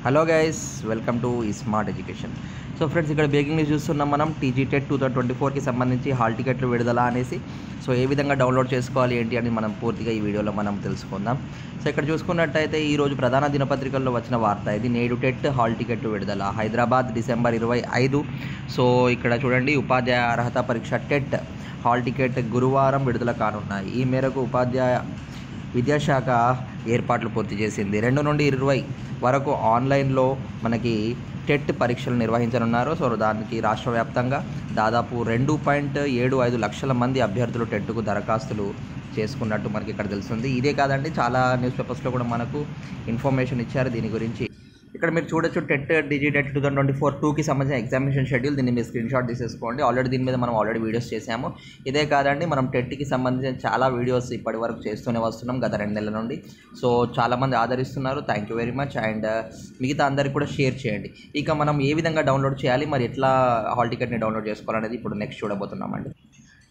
Hello guys, welcome to smart education. So friends, ఇక్కడ breaking news చూస్తున్నాం మనం. TG TET 2024కి సంబంధించి హాల్ టికెట్లు విడుదల అనేసి. సో ఏ విధంగా డౌన్లోడ్ చేసుకోవాలి ఏంటి అని మనం పూర్తిగా ఈ వీడియోలో మనం తెలుసుకుందాం. సో ఇక్కడ చూసుకున్నట్టయితే ఈరోజు ప్రధాన దినపత్రికల్లో వచ్చిన వార్త ఇది. నేడు టెట్ హాల్ టికెట్లు విడుదల, హైదరాబాద్ డిసెంబర్ 25. సో ఇక్కడ చూడండి, ఉపాధ్యాయ అర్హత పరీక్ష టెట్ హాల్ టికెట్ గురువారం విడుదల కానున్నాయి. ఈ మేరకు ఉపాధ్యాయ విద్యాశాఖ ఏర్పాట్లు పూర్తి చేసింది. 2 నుండి 20 వరకు ఆన్లైన్లో మనకి టెట్ పరీక్షలు నిర్వహించనున్నారు. సో దానికి రాష్ట్ర వ్యాప్తంగా దాదాపు 2.75 లక్షల మంది అభ్యర్థులు టెట్కు దరఖాస్తులు చేసుకున్నట్టు మనకి ఇక్కడ తెలుస్తుంది. ఇదే కాదండి, చాలా న్యూస్ పేపర్స్లో కూడా మనకు ఇన్ఫర్మేషన్ ఇచ్చారు దీని గురించి. ఇక్కడ మీరు చూడొచ్చు, టెట్ డిజీ టెట్ 2024-2కి సంబంధించిన ఎగ్జామినేషన్ షెడ్యూల్. దీన్ని మీరు స్క్రీన్ షాట్ తీసేసుకోండి. ఆల్రెడీ దీని మీద మనం వీడియోస్ చేసాము. ఇదే కాదండి, మనం టెట్కి సంబంధించిన చాలా వీడియోస్ ఇప్పటి వరకు చేస్తూనే వస్తున్నాం గత 2 నెలల నుండి. సో చాలామంది ఆదరిస్తున్నారు, thank you very much. And మిగతా అందరికీ కూడా షేర్ చేయండి. ఇక మనం ఏ విధంగా డౌన్లోడ్ చేయాలి, మరి ఎట్లా హాల్ టికెట్ని డౌన్లోడ్ చేసుకోవాలనేది ఇప్పుడు నెక్స్ట్ చూడబోతున్నామండి.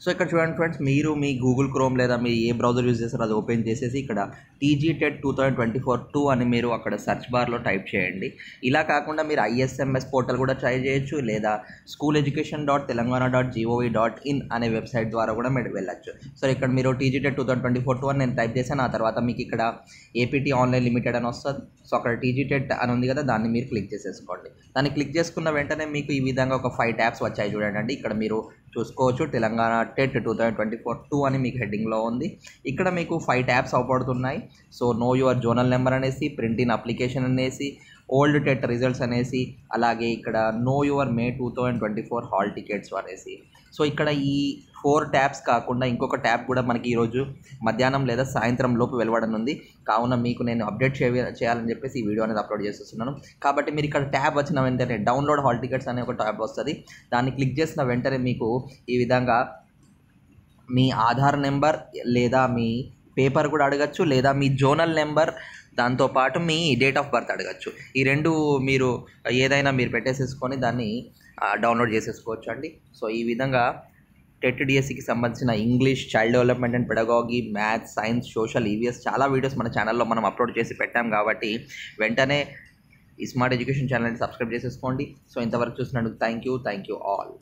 సో ఇక్కడ చూడండి ఫ్రెండ్స్, మీరు మీ గూగుల్ క్రోమ్ లేదా మీ ఏ బ్రౌజర్ యూజ్ చేస్తారో అది ఓపెన్ చేసేసి ఇక్కడ టీజీ టెట్ 2024-2 అని మీరు అక్కడ సెర్చ్ బార్లో టైప్ చేయండి. ఇలా కాకుండా మీరు ISMS పోర్టల్ కూడా ట్రై చేయొచ్చు, లేదా schooleducation.telangana.gov.in అనే వెబ్సైట్ ద్వారా కూడా మీరు వెళ్ళచ్చు. సో ఇక్కడ మీరు టీజీ టెట్ 2024-2 అని నేను టైప్ చేశాను. ఆ తర్వాత మీకు ఇక్కడ APT ఆన్లైన్ లిమిటెడ్ అని వస్తుంది. సో అక్కడ టీజీ టెట్ అని ఉంది కదా, దాన్ని మీరు క్లిక్ చేసేసుకోండి. దాన్ని క్లిక్ చేసుకున్న వెంటనే మీకు ఈ విధంగా ఒక 5 ట్యాబ్స్ వచ్చాయి చూడండి. ఇక్కడ మీరు చూసుకోవచ్చు, తెలంగాణ టెట్ 2024-2 అని మీకు హెడ్డింగ్లో ఉంది. ఇక్కడ మీకు 5 ట్యాబ్స్ అవపడుతున్నాయి. So know your zonal number అనేసి, ప్రింట్ ఇన్ అప్లికేషన్ అనేసి, ఓల్డ్ టెట్ రిజల్ట్స్ అనేసి, అలాగే ఇక్కడ know your May 2024 hall tickets అనేసి. సో ఇక్కడ ఈ 4 ట్యాబ్స్ కాకుండా ఇంకొక ట్యాబ్ కూడా మనకి ఈరోజు మధ్యాహ్నం లేదా సాయంత్రం లోపు వెలువడనుంది. కావున మీకు నేను అప్డేట్ చేయాలని చెప్పేసి ఈ వీడియో అనేది అప్లోడ్ చేస్తున్నాను. కాబట్టి మీరు ఇక్కడ ట్యాబ్ వచ్చిన వెంటనే డౌన్లోడ్ హాల్ టికెట్స్ అనే ఒక ట్యాబ్ వస్తుంది. దాన్ని క్లిక్ చేసిన వెంటనే మీకు ఈ విధంగా మీ ఆధార్ నెంబర్ లేదా మీ పేపర్ కూడా అడగచ్చు, లేదా మీ జోనల్ నెంబర్, దాంతోపాటు మీ డేట్ ఆఫ్ బర్త్ అడగచ్చు. ఈ 2 మీరు ఏదైనా మీరు పెట్టేసేసుకొని దాన్ని డౌన్లోడ్ చేసేసుకోవచ్చు అండి. సో ఈ విధంగా టెట్ డిఎస్సికి సంబంధించిన English, child development and pedagogy, maths, science, social, EVS చాలా వీడియోస్ మన ఛానల్లో మనం అప్లోడ్ చేసి పెట్టాం. కాబట్టి వెంటనే ఈ స్మార్ట్ ఎడ్యుకేషన్ ఛానల్ని సబ్స్క్రైబ్ చేసేసుకోండి. సో ఇంతవరకు చూసినందుకు థ్యాంక్ యూ ఆల్.